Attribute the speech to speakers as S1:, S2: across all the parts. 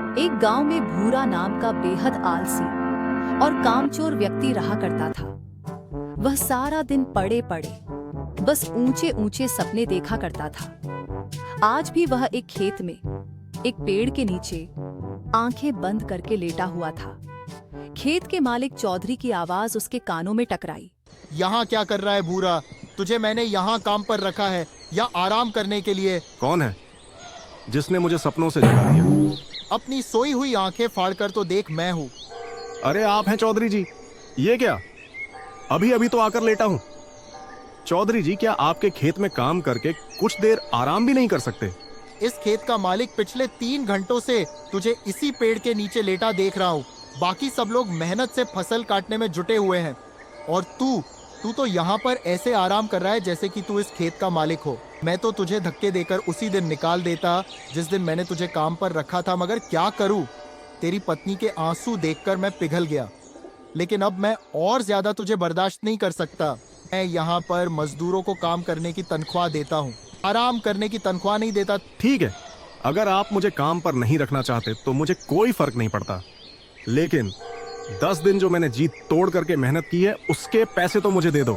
S1: एक गांव में भूरा नाम का बेहद आलसी और कामचोर व्यक्ति रहा करता था। वह सारा दिन पड़े पड़े बस ऊंचे ऊंचे सपने देखा करता था। आज भी वह एक खेत में एक पेड़ के नीचे आंखें बंद करके लेटा हुआ था। खेत के मालिक चौधरी की आवाज उसके कानों में टकराई।
S2: यहाँ क्या कर रहा है भूरा? तुझे मैंने यहाँ काम पर रखा है या आराम करने के लिए?
S3: कौन है जिसने मुझे सपनों से जगा दिया?
S2: अपनी सोई हुई आंखें फाड़कर तो देख, मैं हूँ।
S3: अरे आप हैं चौधरी जी? ये क्या, अभी अभी तो आकर लेटा हूँ। चौधरी जी, क्या आपके खेत में काम करके कुछ देर आराम भी नहीं कर सकते?
S2: इस खेत का मालिक पिछले 3 घंटों से तुझे इसी पेड़ के नीचे लेटा देख रहा हूँ। बाकी सब लोग मेहनत से फसल काटने में जुटे हुए हैं और तू तो यहाँ पर ऐसे आराम कर रहा है जैसे कि तू इस खेत का मालिक हो। मैं तो तुझे धक्के देकर उसी दिन निकाल देता जिस दिन मैंने तुझे काम पर रखा था, मगर क्या करूँ, तेरी पत्नी के आंसू देखकर मैं पिघल गया। लेकिन अब मैं और ज्यादा तुझे बर्दाश्त नहीं कर सकता। मैं यहाँ पर मजदूरों को काम करने की तनख्वाह देता हूँ, आराम करने की तनख्वाह नहीं देता।
S3: ठीक है, अगर आप मुझे काम पर नहीं रखना चाहते तो मुझे कोई फर्क नहीं पड़ता, लेकिन 10 दिन जो मैंने जी तोड़ करके मेहनत की है उसके पैसे तो मुझे दे दो।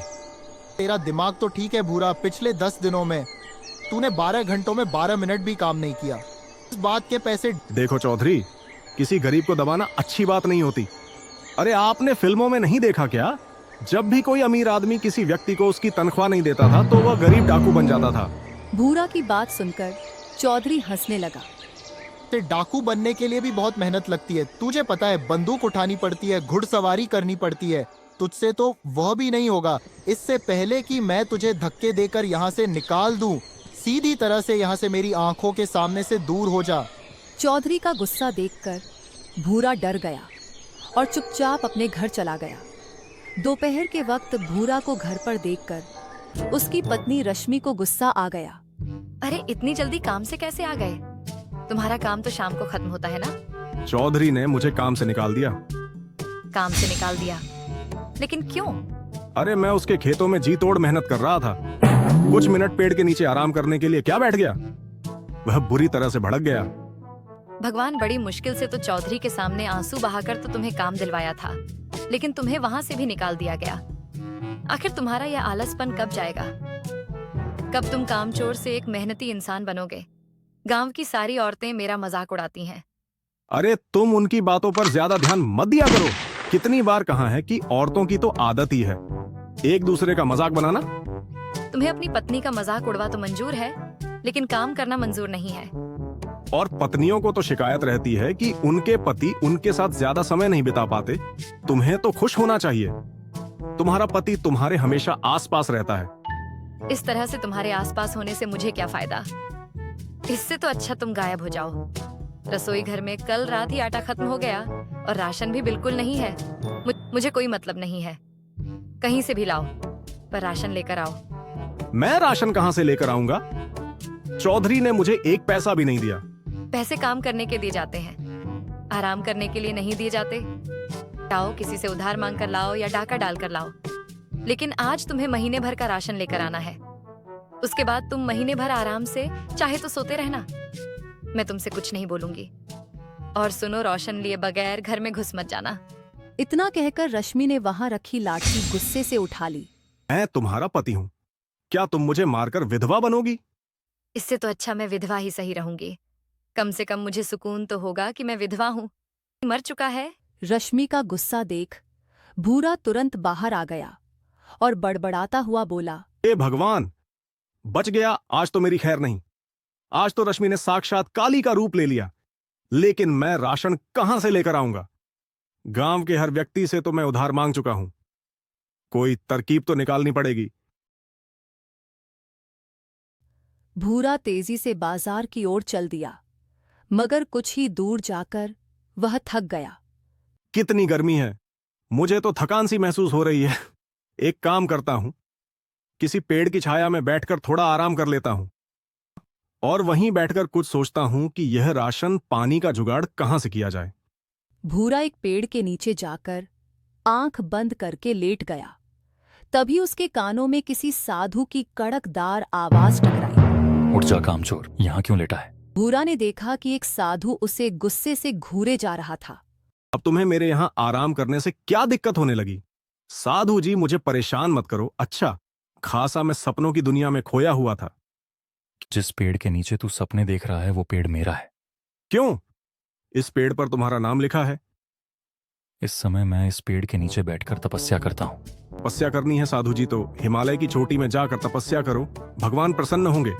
S2: तेरा दिमाग तो ठीक है भूरा। पिछले 10 दिनों में तूने 12 घंटों में 12 मिनट भी काम नहीं किया। इस बात के पैसे?
S3: देखो चौधरी, किसी गरीब को दबाना अच्छी बात नहीं होती। अरे आपने फिल्मों में नहीं देखा क्या, जब भी कोई अमीर आदमी किसी व्यक्ति को उसकी तनख्वाह नहीं देता था तो वह गरीब डाकू बन जाता था।
S1: भूरा की बात सुनकर चौधरी हंसने लगा।
S2: ते डाकू बनने के लिए भी बहुत मेहनत लगती है। तुझे पता है, बंदूक उठानी पड़ती है, घुड़सवारी करनी पड़ती है। तुझसे तो वह भी नहीं होगा। इससे पहले कि मैं तुझे धक्के देकर यहाँ से निकाल दूं, सीधी तरह से यहाँ से मेरी आंखों के सामने से दूर हो जा।
S1: चौधरी का गुस्सा देखकर भूरा डर गया और चुपचाप अपने घर चला गया। दोपहर के वक्त भूरा को घर पर देखकर उसकी पत्नी रश्मि को गुस्सा आ गया।
S4: अरे इतनी जल्दी काम से कैसे आ गए? तुम्हारा काम तो शाम को खत्म होता है ना?
S3: चौधरी ने मुझे काम से निकाल दिया।
S4: काम से निकाल दिया? लेकिन क्यों?
S3: अरे मैं उसके खेतों में जी तोड़ मेहनत कर रहा था। कुछ मिनट पेड़ के नीचे आराम करने के लिए क्या बैठ गया? वह बुरी तरह से भड़क गया।
S4: भगवान बड़ी मुश्किल से तो चौधरी के सामने आंसू बहाकर तो तुम्हें काम दिलवाया था, लेकिन तुम्हें वहां से भी निकाल दिया गया। आखिर तुम्हारा यह आलसपन कब जाएगा? कब तुम कामचोर से एक मेहनती इंसान बनोगे? गांव की सारी औरतें मेरा मजाक उड़ाती हैं।
S3: अरे तुम उनकी बातों पर ज्यादा ध्यान मत दिया करो। कितनी बार कहा है कि औरतों की तो आदत ही है एक दूसरे का मजाक बनाना।
S4: तुम्हें अपनी पत्नी का मजाक उड़वा तो मंजूर है, लेकिन काम करना मंजूर नहीं है।
S3: और पत्नियों को तो शिकायत रहती है कि उनके पति उनके साथ ज्यादा समय नहीं बिता पाते। तुम्हें तो खुश होना चाहिए, तुम्हारा पति तुम्हारे हमेशा आसपास रहता है।
S4: इस तरह से तुम्हारे आसपास होने से मुझे क्या फायदा? इससे तो अच्छा तुम गायब हो जाओ। रसोई घर में कल रात ही आटा खत्म हो गया और राशन भी बिल्कुल नहीं है। मुझे कोई मतलब नहीं है, कहीं से भी लाओ, पर राशन लेकर आओ।
S3: मैं राशन कहां से लेकर आऊंगा? चौधरी ने मुझे एक पैसा भी नहीं दिया।
S4: पैसे काम करने के दिए जाते हैं, आराम करने के लिए नहीं दिए जाते। लाओ, किसी से उधार मांग कर लाओ या डाका डाल कर लाओ, लेकिन आज तुम्हें महीने भर का राशन लेकर आना है। उसके बाद तुम महीने भर आराम से चाहे तो सोते रहना। मैं तुमसे कुछ नहीं बोलूंगी। और सुनो, रोशन लिए बगैर घर में घुस मत जाना।
S1: इतना कहकर रश्मि ने वहां रखी लाठी गुस्से से उठा ली।
S3: मैं तुम्हारा पति हूँ, क्या तुम मुझे मारकर विधवा बनोगी?
S4: इससे तो अच्छा मैं विधवा ही सही रहूंगी। कम से कम मुझे सुकून तो होगा कि मैं विधवा हूँ। मर चुका है।
S1: रश्मि का गुस्सा देख भूरा तुरंत बाहर आ गया और बड़बड़ाता हुआ बोला,
S3: हे भगवान, बच गया। आज तो मेरी खैर नहीं। आज तो रश्मि ने साक्षात काली का रूप ले लिया। लेकिन मैं राशन कहां से लेकर आऊंगा? गांव के हर व्यक्ति से तो मैं उधार मांग चुका हूं, कोई तरकीब तो निकालनी पड़ेगी।
S1: भूरा तेजी से बाजार की ओर चल दिया, मगर कुछ ही दूर जाकर वह थक गया।
S3: कितनी गर्मी है, मुझे तो थकान सी महसूस हो रही है। एक काम करता हूं, किसी पेड़ की छाया में बैठकर थोड़ा आराम कर लेता हूं और वहीं बैठकर कुछ सोचता हूं कि यह राशन पानी का जुगाड़ कहां से किया जाए।
S1: भूरा एक पेड़ के नीचे जाकर आंख बंद करके लेट गया। तभी उसके कानों में किसी साधु की कड़कदार आवाज टकराई।
S5: उठ जा कामचोर, यहाँ क्यों लेटा है?
S1: भूरा ने देखा कि एक साधु उसे गुस्से से घूरे जा रहा था।
S3: अब तुम्हें मेरे यहां आराम करने से क्या दिक्कत होने लगी? साधु जी, मुझे परेशान मत करो। अच्छा खासा मैं सपनों की दुनिया में खोया हुआ था।
S5: जिस पेड़ के नीचे तू सपने देख रहा है वो पेड़ मेरा है।
S3: क्यों? इस पेड़ पर तुम्हारा नाम लिखा है।
S5: इस समय मैं इस पेड़ के नीचे बैठकर तपस्या करता हूँ।
S3: तपस्या करनी है साधु जी तो हिमालय की चोटी में जाकर तपस्या करो, भगवान प्रसन्न होंगे।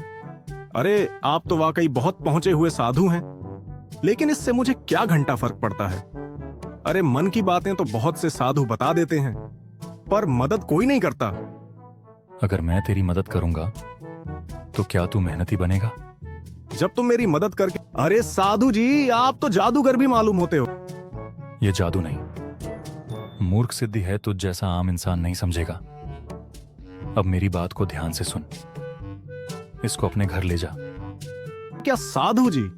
S3: अरे आप तो वाकई बहुत पहुंचे हुए साधु हैं, लेकिन इससे मुझे क्या घंटा फर्क पड़ता है। अरे मन की बातें तो बहुत से साधु बता देते हैं, पर मदद कोई नहीं करता।
S5: अगर मैं तेरी मदद करूंगा तो क्या तू मेहनती बनेगा?
S3: जब तुम मेरी मदद करके। अरे साधु जी, आप तो जादूगर भी मालूम होते हो।
S5: ये जादू नहीं, मूर्ख सिद्धि है, तुझ जैसा आम इंसान नहीं समझेगा। अब मेरी बात को ध्यान से सुन, इसको अपने घर ले जा।
S3: क्या साधु जी,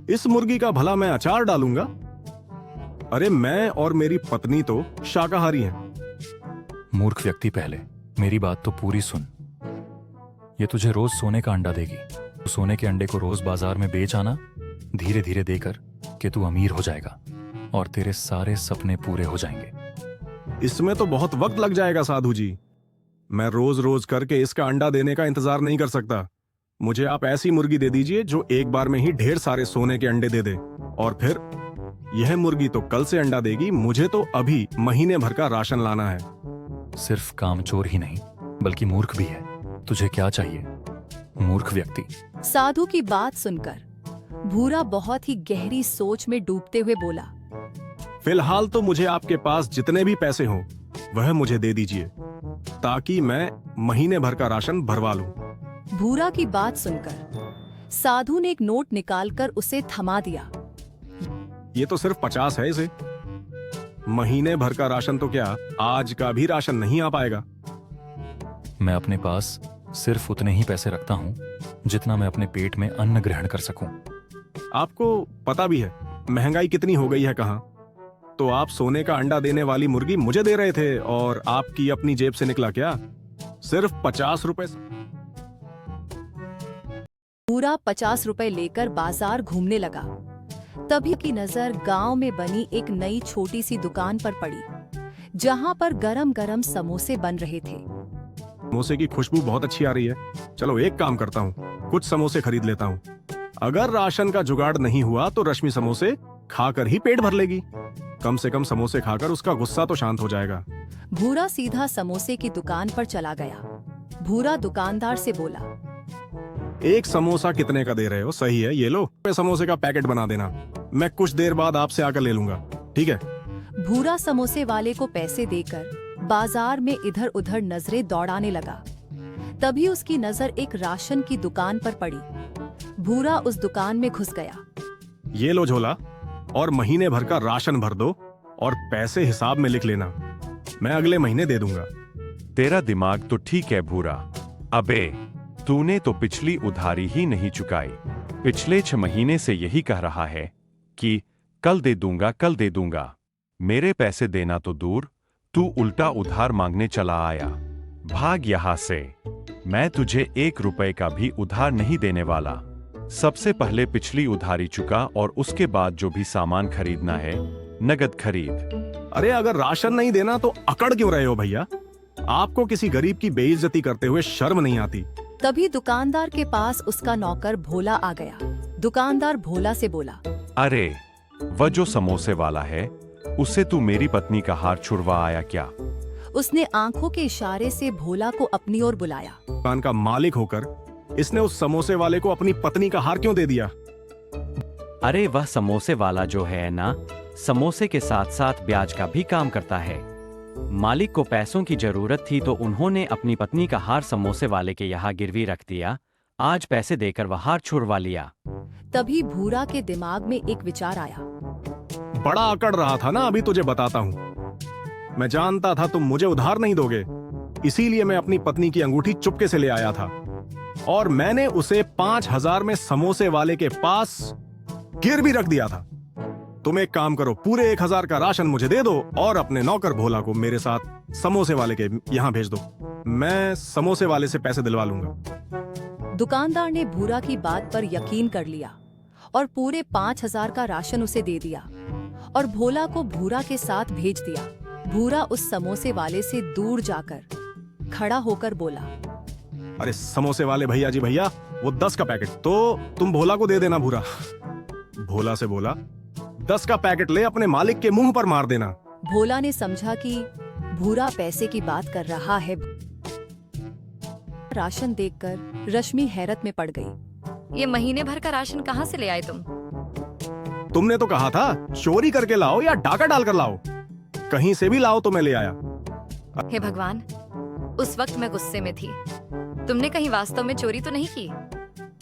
S3: इस मुर्गी का भला मैं अचार डालूंगा? अरे मैं और मेरी पत्नी तो शाकाहारी हैं।
S5: मूर्ख व्यक्ति, पहले मेरी बात तो पूरी सुन। ये तुझे रोज सोने का अंडा देगी। तू सोने के अंडे को रोज बाजार में बेच आना, धीरे धीरे देकर कि तू अमीर हो जाएगा और तेरे सारे सपने पूरे हो जाएंगे।
S3: इसमें तो बहुत वक्त लग जाएगा साधु जी। मैं रोज रोज करके इसका अंडा देने का इंतजार नहीं कर सकता। मुझे आप ऐसी मुर्गी दे दीजिए जो एक बार में ही ढेर सारे सोने के अंडे दे दे, और फिर यह मुर्गी तो कल से अंडा देगी। मुझे तो अभी महीने भर का राशन लाना है।
S5: सिर्फ कामचोर ही नहीं बल्कि मूर्ख भी है। तुझे क्या चाहिए मूर्ख व्यक्ति?
S1: साधु की बात सुनकर भूरा बहुत ही गहरी सोच में डूबते हुए बोला,
S3: फिलहाल तो मुझे आपके पास जितने भी पैसे हों वह मुझे दे दीजिए, ताकि मैं महीने भर का राशन भरवा लूं।
S1: भूरा की बात सुनकर साधु ने एक नोट निकालकर उसे थमा दिया।
S3: ये तो सिर्फ 50 है, इसे महीने भर का राशन तो क्या आज का भी राशन नहीं आ पाएगा।
S5: मैं अपने पास सिर्फ उतने ही पैसे रखता हूं जितना मैं अपने पेट में अन्न ग्रहण कर सकूं।
S3: आपको पता भी है महंगाई कितनी हो गई है कहाँ। तो आप सोने का अंडा देने वाली मुर्गी मुझे दे रहे थे और आपकी अपनी जेब से निकला क्या सिर्फ 50 रुपए।
S1: भूरा 50 रुपए लेकर बाजार घूमने लगा। तभी की नजर गांव में बनी एक नई छोटी सी दुकान पर पड़ी, जहां पर गरम गरम समोसे बन रहे थे।
S3: समोसे की खुशबू बहुत अच्छी आ रही है। चलो एक काम करता हूँ, कुछ समोसे खरीद लेता हूँ। अगर राशन का जुगाड़ नहीं हुआ तो रश्मि समोसे खाकर ही पेट भर लेगी। कम से कम समोसे खाकर उसका गुस्सा तो शांत हो जाएगा।
S1: भूरा सीधा समोसे की दुकान पर चला गया। भूरा दुकानदार से बोला,
S3: एक समोसा कितने का दे रहे हो? सही है, ये लो समोसे का पैकेट बना देना, मैं कुछ देर बाद आपसे आकर ले लूंगा, ठीक है?
S1: भूरा समोसे वाले को पैसे देकर बाजार में इधर उधर नजरें दौड़ाने लगा। तभी उसकी नजर एक राशन की दुकान पर पड़ी। भूरा उस दुकान में घुस गया।
S3: ये लो झोला और महीने भर का राशन भर दो और पैसे हिसाब में लिख लेना, मैं अगले महीने दे दूंगा।
S6: तेरा दिमाग तो ठीक है भूरा। अबे तूने तो पिछली उधारी ही नहीं चुकाई। पिछले 6 महीने से यही कह रहा है कि कल दे दूंगा, कल दे दूंगा। मेरे पैसे देना तो दूर, तू उल्टा उधार मांगने चला आया। भाग यहां से, मैं तुझे 1 रुपए का भी उधार नहीं देने वाला। सबसे पहले पिछली उधारी चुका और उसके बाद जो भी सामान खरीदना है नगद खरीद।
S3: अरे अगर राशन नहीं देना तो अकड़ क्यों रहे हो भैया? आपको किसी गरीब की बेइज्जती करते हुए शर्म नहीं आती?
S1: तभी दुकानदार के पास उसका नौकर भोला आ गया। दुकानदार भोला से बोला,
S6: अरे वह जो समोसे वाला है, उससे तू मेरी पत्नी का हार छुड़वा आया क्या?
S1: उसने आंखों के इशारे से भोला को अपनी ओर बुलाया।
S3: दुकान का मालिक होकर इसने उस समोसे वाले को अपनी पत्नी का हार क्यों दे दिया?
S7: अरे वह समोसे वाला जो है ना, समोसे के साथ साथ ब्याज का भी काम करता है। मालिक को पैसों की जरूरत थी तो उन्होंने अपनी पत्नी का हार समोसे वाले के यहाँ गिरवी रख दिया। आज पैसे देकर वह हार छुड़वा लिया।
S1: तभी भूरा के दिमाग में एक विचार आया।
S3: बड़ा अकड़ रहा था ना, अभी तुझे बताता हूँ। मैं जानता था तुम मुझे उधार नहीं दोगे, इसीलिए मैं अपनी पत्नी की अंगूठी चुपके से ले आया था और मैंने उसे 5000 में समोसे वाले के पास गिरवी रख दिया था। तुम एक काम करो, पूरे 1000 का राशन मुझे दे दो और अपने नौकर भोला को मेरे साथ समोसे वाले के यहाँ भेज दो। मैं समोसे वाले से पैसे दिलवा लूंगा।
S1: दुकानदार ने भूरा की बात पर यकीन कर लिया और पूरे 5,000 का राशन उसे दे दिया और भोला को भूरा के साथ भेज दिया। भूरा उस समोसे वाले से दूर जाकर खड़ा होकर बोला,
S3: अरे समोसे वाले भैया जी भैया, वो 10 का पैकेट तो तुम भोला को दे देना। भूरा भोला से बोला, 10 का पैकेट ले अपने मालिक के मुंह पर मार देना।
S1: भोला ने समझा कि भूरा पैसे की बात कर रहा है। राशन देखकर रश्मि हैरत में पड़ गई।
S4: ये महीने भर का राशन कहाँ से ले आए तुम?
S3: तुमने तो कहा था चोरी करके लाओ या डाका डालकर लाओ, कहीं से भी लाओ तो मैं ले आया।
S4: हे भगवान, उस वक्त मैं गुस्से में थी। तुमने कहीं वास्तव में चोरी तो नहीं की?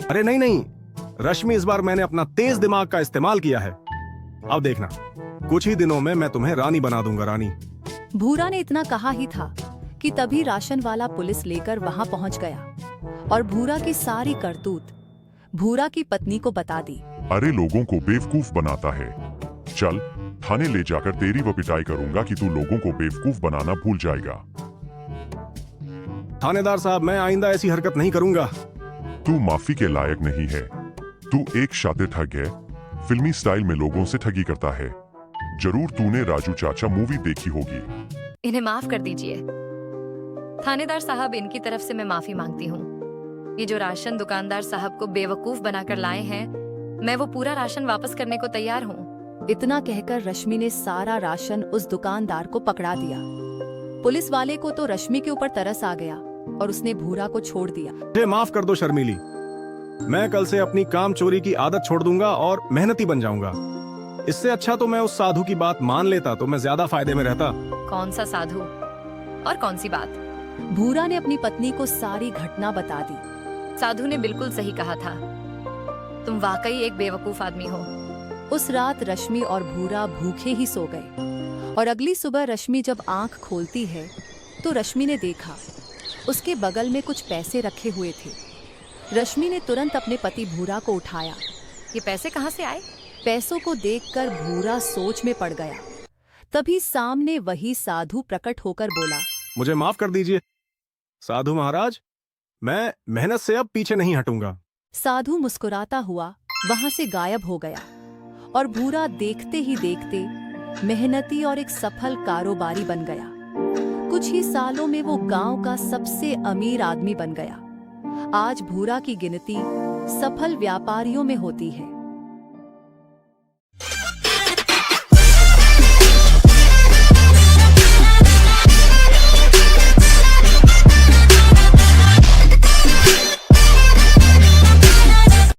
S3: अरे नहीं नहीं रश्मि, इस बार मैंने अपना तेज दिमाग का इस्तेमाल किया है। अब देखना, कुछ ही दिनों में मैं तुम्हें रानी बना दूंगा, रानी।
S1: भूरा ने इतना कहा ही था कि तभी राशन वाला पुलिस लेकर वहां पहुंच गया और भूरा की सारी करतूत भूरा की पत्नी को बता दी।
S8: अरे लोगों को बेवकूफ बनाता है, चल थाने ले जाकर तेरी वो पिटाई करूंगा कि तू लोगों को बेवकूफ बनाना भूल जाएगा।
S3: थानेदार साहब, मैं आइंदा ऐसी हरकत नहीं करूंगा।
S8: तू माफी के लायक नहीं है। तू एक शातिर ठग है, फिल्मी स्टाइल में लोगों से ठगी करता है। जरूर तूने राजू चाचा मूवी देखी होगी।
S4: इन्हें माफ कर दीजिए थानेदार साहब, इनकी तरफ से मैं माफी मांगती हूँ। ये जो राशन दुकानदार साहब को बेवकूफ बनाकर लाए हैं, मैं वो पूरा राशन वापस करने को तैयार हूँ।
S1: इतना कहकर रश्मि ने सारा राशन उस दुकानदार को पकड़ा दिया। पुलिस वाले को तो रश्मि के ऊपर तरस आ गया और उसने भूरा को छोड़ दिया।
S3: मुझे माफ कर दो शर्मीली, मैं कल से अपनी काम चोरी की आदत छोड़ दूंगा और मेहनती बन जाऊंगा। इससे अच्छा तो मैं उस साधु की बात मान लेता तो मैं ज्यादा फायदे में रहता।
S4: कौन सा साधु और कौन सी बात?
S1: भूरा ने अपनी पत्नी को सारी घटना बता दी।
S4: साधु ने बिल्कुल सही कहा था, तुम वाकई एक बेवकूफ आदमी हो।
S1: उस रात रश्मि और भूरा भूखे ही सो गए और अगली सुबह रश्मि जब आंख खोलती है तो रश्मि ने देखा उसके बगल में कुछ पैसे रखे हुए थे। रश्मि ने तुरंत अपने पति भूरा को उठाया।
S4: ये पैसे कहाँ से आए?
S1: पैसों को देखकर भूरा सोच में पड़ गया। तभी सामने वही साधु प्रकट होकर बोला,
S3: मुझे माफ कर दीजिए साधु महाराज, मैं मेहनत से अब पीछे नहीं हटूंगा।
S1: साधु मुस्कुराता हुआ वहां से गायब हो गया और भूरा देखते ही देखते मेहनती और एक सफल कारोबारी बन गया। कुछ ही सालों में वो गांव का सबसे अमीर आदमी बन गया। आज भूरा की गिनती सफल व्यापारियों में होती है।